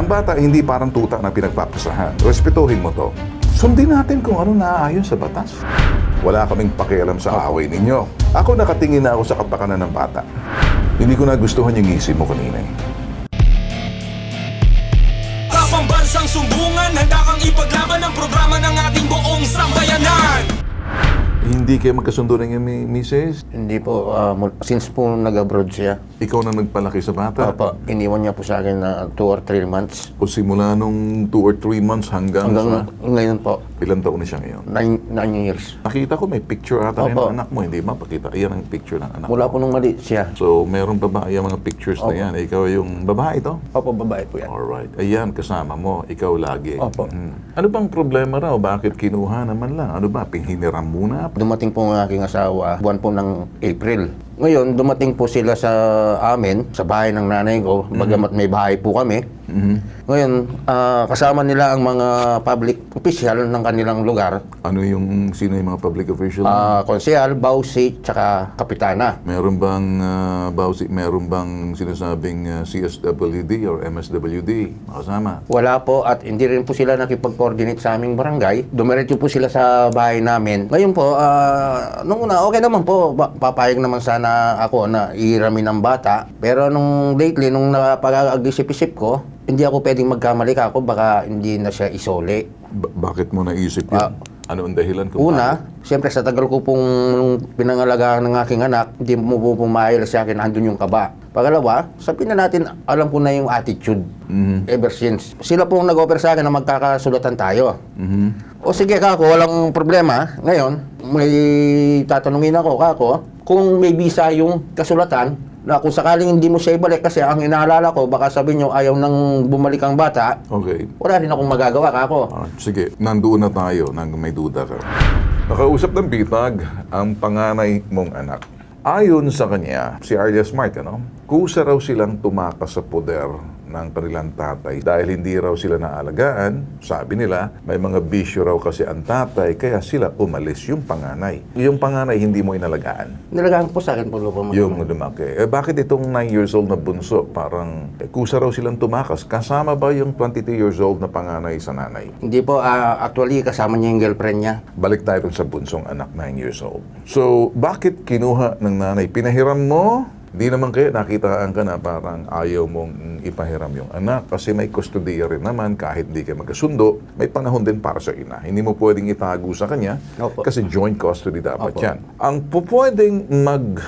Ang bata hindi parang tuta na pinagpapasahan. Respetuhin mo to. Sundin natin kung ano naaayon sa batas. Wala kaming pakialam sa away ninyo. Ako nakatingin na ako sa kapakanan ng bata. Hindi ko nagustuhan yung isip mo kanina eh. Pambansang sumbungan, handa kang ipaglaban ang programa ng ating buong sambayanan. Hindi kayo magkasundo ng iyong misis? Hindi po, since po nag-abroad siya, Ikaw na nagpalaki sa bata? iniwan niya po sa akin na 2 or 3 months. O simula nung 2 or 3 months hanggang sa... Ngayon po, Ilan taon na siya ngayon? 9 years. Nakita ko may picture ata Opo. ng anak mo, hindi ba? Pakita, iyan ang picture ng anak Mula mo. po nung mali siya. So, meron pa ba yung mga pictures na yan? Ikaw yung babae to? Opo, babae po yan. Alright. Ayan, kasama mo. Ikaw lagi. Opo. Ano bang problema raw? Bakit kinuha naman lang? Ano ba? Hiniram muna? Dumating po ang aking asawa, buwan po ng April. Ngayon, dumating po sila sa amin, sa bahay ng nanay ko, bagamat may bahay po kami. Ngayon, kasama nila ang mga public official ng kanilang lugar. Ano yung, sino yung mga public official? Konsehal, bausi, tsaka kapitana. Meron bang, meron bang sinasabing CSWD or MSWD? Makasama? Wala po at hindi rin po sila nakipag-coordinate sa aming barangay. Dumiretso po sila sa bahay namin. Ngayon po, nung una, okay naman po. Papayag naman sana ako na ihiramin ng bata. Pero nung lately, nung napag-isip-isip ko, hindi ako pwedeng magkamali ka ako, baka hindi na siya isole. Bakit mo naisip yun? Ano ang dahilan? Una, siyempre sa tagal ko pong pinangalagaan ng aking anak, hindi mo po pumayal sa akin, andun yung kaba. Pangalawa, sabihin na natin, alam ko na yung attitude ever since. Sila pong nag-offer sa akin na magkakasulatan tayo. O sige kako, walang problema. Ngayon, may tatanungin ako kako, kung may visa yung kasulatan, na kung sakaling hindi mo siya ibalik kasi ang inaalala ko, baka sabihin nyo ayaw nang bumalik ang bata, Okay. wala rin akong magagawa kako. Sige, nandoon na tayo nang may duda ka. Nakausap ng bitag ang panganay mong anak. Ayon sa kanya, si Arya Smart, kusa raw silang tumakas sa poder ng kanilang tatay dahil hindi raw sila naalagaan. Sabi nila, may mga bisyo raw kasi ang tatay, kaya sila umalis yung panganay. Yung panganay hindi mo inalagaan. Nilagaan po sa akin po lupa. Yung lumaki. Bakit itong 9 years old na bunso, parang kusa raw silang tumakas? Kasama ba yung 22 years old na panganay sa nanay? Hindi po, actually kasama niya yung girlfriend niya. Balik tayo dun sa bunsong anak, 9 years old. So, bakit kinuha ng nanay? Pinahiram mo? Di naman kaya nakitaan ka na parang ayaw mong ipahiram yung anak kasi may kustodiya rin naman kahit di kayo magkasundo, may panahon din para sa ina. Hindi mo pwedeng itago sa kanya kasi joint custody dapat yan. Ang pwedeng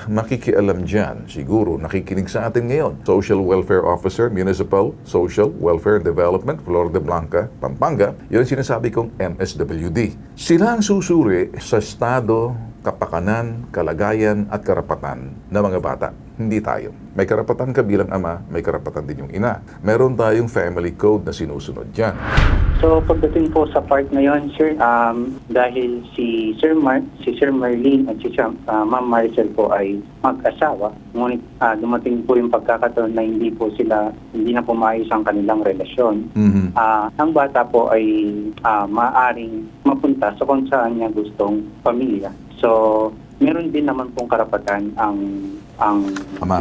makikialam dyan, siguro nakikinig sa atin ngayon, Social Welfare Officer, Municipal Social Welfare and Development, Flor de Blanca, Pampanga, yun ang sinasabi kong MSWD. Sila ang susuri sa estado, kapakanan, kalagayan at karapatan ng mga bata. Hindi tayo. May karapatan ka bilang ama, may karapatan din yung ina. Meron tayong family code na sinusunod dyan. So pagdating po sa part na yon, sir, dahil si Sir Marlene at si Ma'am Maricel po ay mag-asawa, ngunit dumating po yung pagkakataon na hindi na po maayos ang kanilang relasyon. Ang bata po ay maaaring mapunta sa kung saan niya gustong pamilya. So meron din naman pong karapatan ang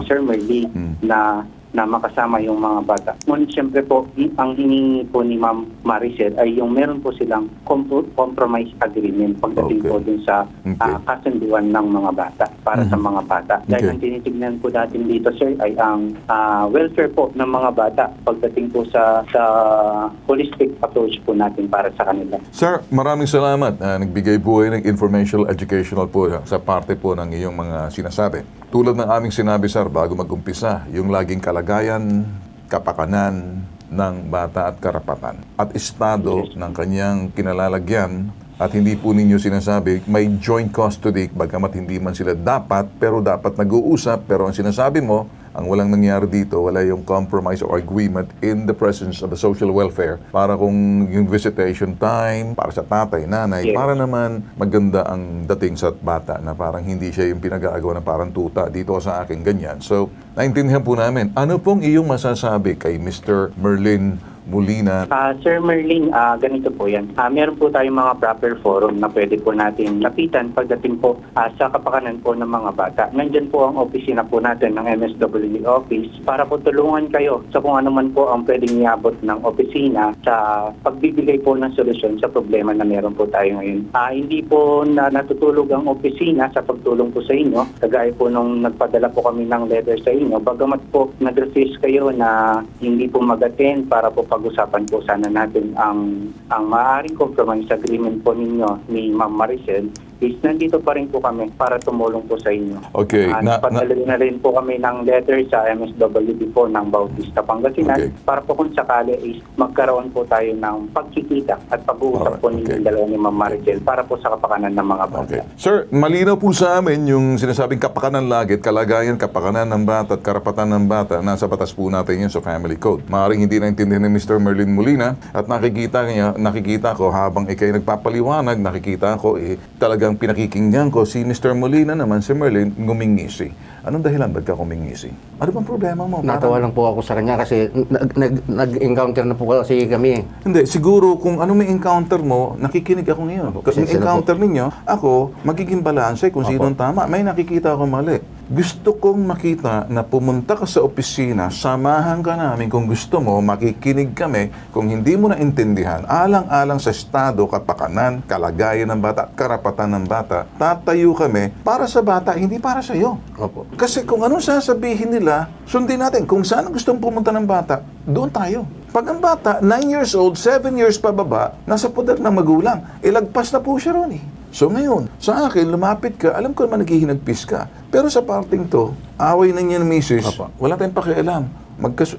Sir Marlene na makasama yung mga bata. Ngunit siyempre po, ang hiningi po ni Ma'am Maricel ay yung meron po silang compromise agreement pagdating po dun sa kasunduan ng mga bata para sa mga bata. Dahil ang tinitignan po natin dito, sir, ay ang welfare po ng mga bata pagdating po sa holistic approach po natin para sa kanila. Sir, maraming salamat. Nagbigay po kayo ng informational, educational po sa parte po ng iyong mga sinasabi. Tulad ng aming sinabi, sir, bago mag-umpisa, yung laging kalagayan, kapakanan ng bata at karapatan at estado ng kanyang kinalalagyan at hindi po ninyo sinasabi may joint custody bagamat hindi man sila dapat pero dapat nag-uusap pero ang sinasabi mo ang walang nangyari dito, wala yung compromise or agreement in the presence of the social welfare para kung yung visitation time para sa tatay, nanay, para naman maganda ang dating sa bata na parang hindi siya yung pinag-aagawa na parang tuta dito sa akin ganyan. So, naintindihan po namin. Ano pong iyong masasabi kay Mr. Merlin Molina. Sir Merlin, ganito po yan. Meron po tayong mga proper forum na pwede po natin lapitan pagdating po sa kapakanan po ng mga bata. Nandyan po ang opisina po natin ng MSWD office para po tulungan kayo sa kung ano man po ang pwedeng iabot ng opisina sa pagbibigay po ng solusyon sa problema na meron po tayo ngayon. Hindi po natutulog ang opisina sa pagtulong po sa inyo. Kagaya po nung nagpadala po kami ng letter sa inyo, bagamat po nag-refuse kayo na hindi po mag-attend para po pag-usapan po sana natin ang maaaring compromise agreement po ninyo ni Ma'am Maricel, is nandito pa rin po kami para tumulong po sa inyo. Okay. Padala na rin po kami ng letter sa MSWD po ng Bautista, Pangasinan, Okay. para po kung sakali is magkaroon po tayo ng pagkikita at pag-uusap po Alright, okay. ninyong dalawa ni Ma'am Maricel para po sa kapakanan ng mga bata. Okay. Sir, malinaw po sa amin yung sinasabing kapakanan lagit, kalagayan, kapakanan ng bata at karapatan ng bata. Nasa batas po natin yun sa Family Code. Maaaring hindi naintindihan ni Mr. Merlin Molina at nakikita ko habang ikay nagpapaliwanag, nakikita ko talagang pinakikinggan ko si Mr. Molina naman, si Merlin, ngumingisi. Anong dahilan ba't ka kumingisi? Ano bang problema mo? Natawa lang po ako sa kanya kasi nag-encounter na po kasi kami. Hindi, siguro kung ano may encounter mo, nakikinig ako ngayon. Kasi pasensya na encounter ninyo, ako, magiging balanse kung sinong tama. May nakikita ako mali. Gusto kong makita na pumunta ka sa opisina, samahan ka namin kung gusto mo, makikinig kami. Kung hindi mo naintindihan, alang-alang sa estado, kapakanan, kalagayan ng bata, karapatan ng bata, tatayo kami para sa bata, hindi para sa iyo. Opo. Kasi kung anong sasabihin nila, sundin natin. Kung saan gustong pumunta ng bata, doon tayo. Pag ang bata, 9 years old, 7 years pababa, nasa poder ng magulang, ilagpas na po siya ron eh. So ngayon, sa akin, lumapit ka, alam ko naman naghihinagpis ka. Pero sa parting to, away na niya ng misis, wala tayong pakialam.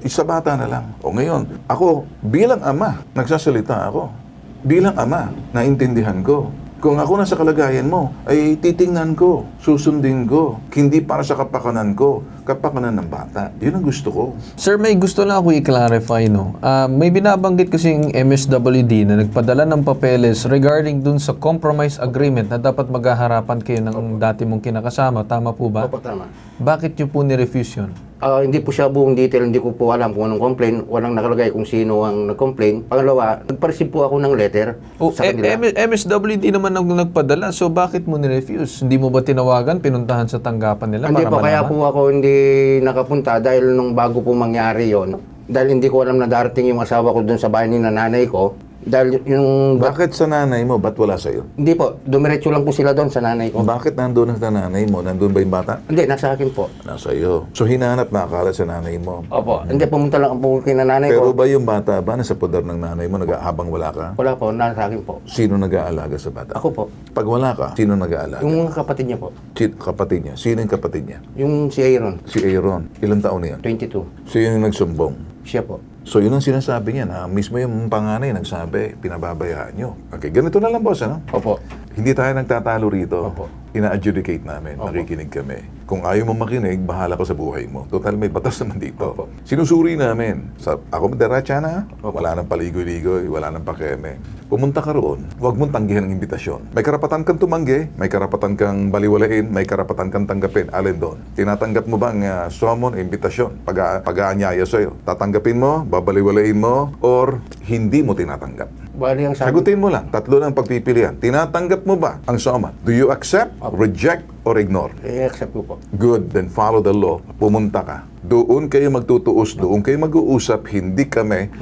Isa bata na lang. O ngayon, ako, bilang ama, nagsasalita ako. Bilang ama, naintindihan ko. Kung ako nasa kalagayan mo, ay titingnan ko, susundin ko. Hindi para sa kapakanan ko, kapakanan ng bata. Yun ang gusto ko. Sir, may gusto lang ako i-clarify, no? May binabanggit kasing MSWD na nagpadala ng papeles regarding dun sa compromise agreement na dapat maghaharapan kayo ng dati mong kinakasama. Tama po ba? Opo, tama. Bakit nyo po ni-refuse yun? Hindi po siya buong detail, hindi ko po alam kung anong complaint, walang nakalagay kung sino ang nag-complain. Pangalawa, nagpa-receive po ako ng letter sa kanila. MSWD naman ang nagpadala, so bakit mo ni-refuse? Hindi mo ba tinawagan, pinuntahan sa tanggapan nila Hindi para po, kaya malaman? po ako hindi nakapunta dahil nung bago po mangyari yon. Dahil hindi ko alam na darating yung asawa ko dun sa bahay ni nanay ko. Dahil yung... Bakit sa nanay mo? Ba't wala sa'yo? Hindi po, dumiretso lang po sila doon sa nanay ko. Bakit nandun ang nanay mo? Nandun ba yung bata? Hindi, nasa akin po. Nasa iyo. So hinanap na akala sa nanay mo. Opo. Hindi, pumunta lang po kina nanay Pero ko. ba yung bata ba nasa poder ng nanay mo habang wala ka? Wala po, nasa akin po. Sino nag-aalaga sa bata? Ako po. Pag wala ka, sino nag-aalaga? Yung kapatid niya po. Kapatid niya. Sino yung kapatid niya? Yung si Aaron, Si Aaron. Ilang taon na yan? 22. Sino yung nagsumbong? Siya po. So yun ang sinasabi niya na mismo yung panganay nagsabi, pinababayaan nyo. Okay, ganito na lang boss, ano? Opo. Hindi tayo nagtatalo rito. Opo. Ina-adjudicate namin, nakikinig kami. Kung ayaw mo makinig, bahala ka sa buhay mo. Total, may batas naman dito. Opo. Sinusuri namin. Ako diretsa na, wala nang paligoy-ligoy, wala nang pakeme. Pumunta ka roon, huwag mong tanggihan ang imbitasyon. May karapatan kang tumanggi, may karapatan kang baliwalain, may karapatan kang tanggapin. Alin doon? Tinatanggap mo ba ang summon, imbitasyon, pag-aanyaya sa'yo? Tatanggapin mo, babaliwalain mo, or hindi mo tinatanggap? Bali ang sabi. Sagutin mo lang, tatlo lang pagpipilian. Tinatanggap mo ba ang summon? Do you accept, reject, or ignore? I-accept ko po. Good, then follow the law. Pumunta ka. Doon kayo magtutuos, doon kayo mag-uusap, hindi kami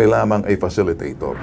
lamang ay facilitator.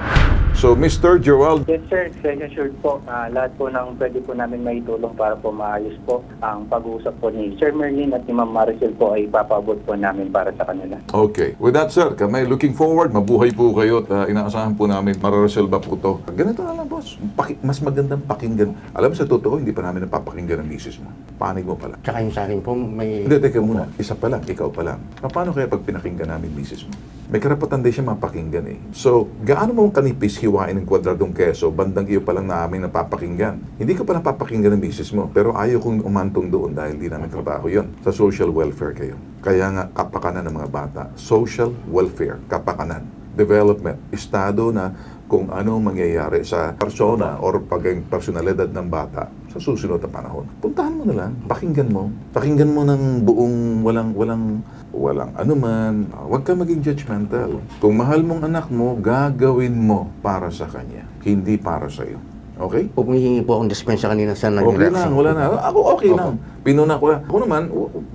So, Mr. Gerald, Yes sir, rest assured po, lahat po ng pwede po namin maitulong para po maayos po ang pag-uusap po ni Sir Merlin at ni Ma'am Maricel po ay papaabot po namin para sa kanila. okay. With that, sir, kami looking forward, mabuhay po kayo at inaasahan po namin mararesolve po to. Ganito na lang, boss. Mas magandang pakinggan. Alam mo, sa totoo, hindi pa namin napapakinggan ang misis mo. Panig mo pala. Tsaka yung sa akin po, may... Hindi, teka muna. Isa pa lang, ikaw pa lang. Paano kaya pag pinakinggan namin misis mo? May karapatan din siya mapakinggan eh. So, gaano mong kanipis hiwain ng kwadradong keso, bandang iyo pa lang namin napapakinggan. Hindi ko pa napapakinggan ng misis mo, pero ayaw kong umantong doon dahil hindi namin trabaho yon. Sa social welfare kayo. Kaya nga, kapakanan ng mga bata. Social welfare, kapakanan. Development, estado na kung anong mangyayari sa persona or personalidad ng bata sa susunod na panahon. Puntahan mo na lang, pakinggan mo ng buong walang anuman. Huwag ka maging judgmental. Kung mahal mong anak mo, gagawin mo para sa kanya, hindi para sa iyo. Okay? Pumihingi po akong dispensa kanina sa Okay lang, wala na. Ako okay Opo. lang. Pinuna ko lang. Ako naman,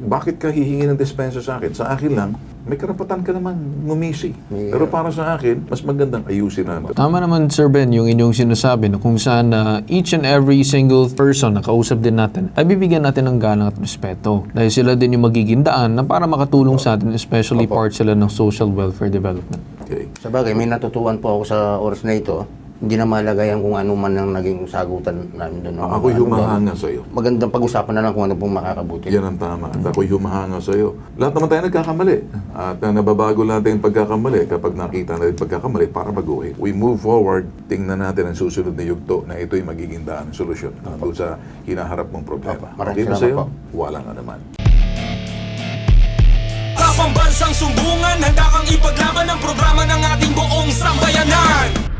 bakit ka hihingi ng dispensa sa akin? Sa akin lang, may karapatan ka naman ngumisi. Pero para sa akin, mas magandang ayusin natin. Tama naman, Sir Ben, yung inyong sinasabi na kung saan each and every single person na kausap din natin ay bibigyan natin ng galang at respeto. Dahil sila din yung magiging daan na para makatulong sa atin, especially part sila ng social welfare development. Okay. Sabagay, may natutuhan po ako sa oras na ito. Hindi na malagayan kung ano man ang naging sagutan namin doon. Ako'y humahanga sa iyo. Magandang pag-usapan na lang kung ano pong makakabuti. Yan ang tama. At ako'y humahanga sa iyo. Lahat naman tayo nagkakamali. At nababago natin yung pagkakamali kapag nakita natin pagkakamali para baguhin. We move forward, tingnan natin ang susunod na yugto na ito'y magiging daan ng solusyon doon sa hinaharap mong problema. Maraming Okay na salamat sa iyo? po. Walang anuman. Sa pambansang sumbungan, handa kang ipaglaban ang programa ng ating buong sambayanan.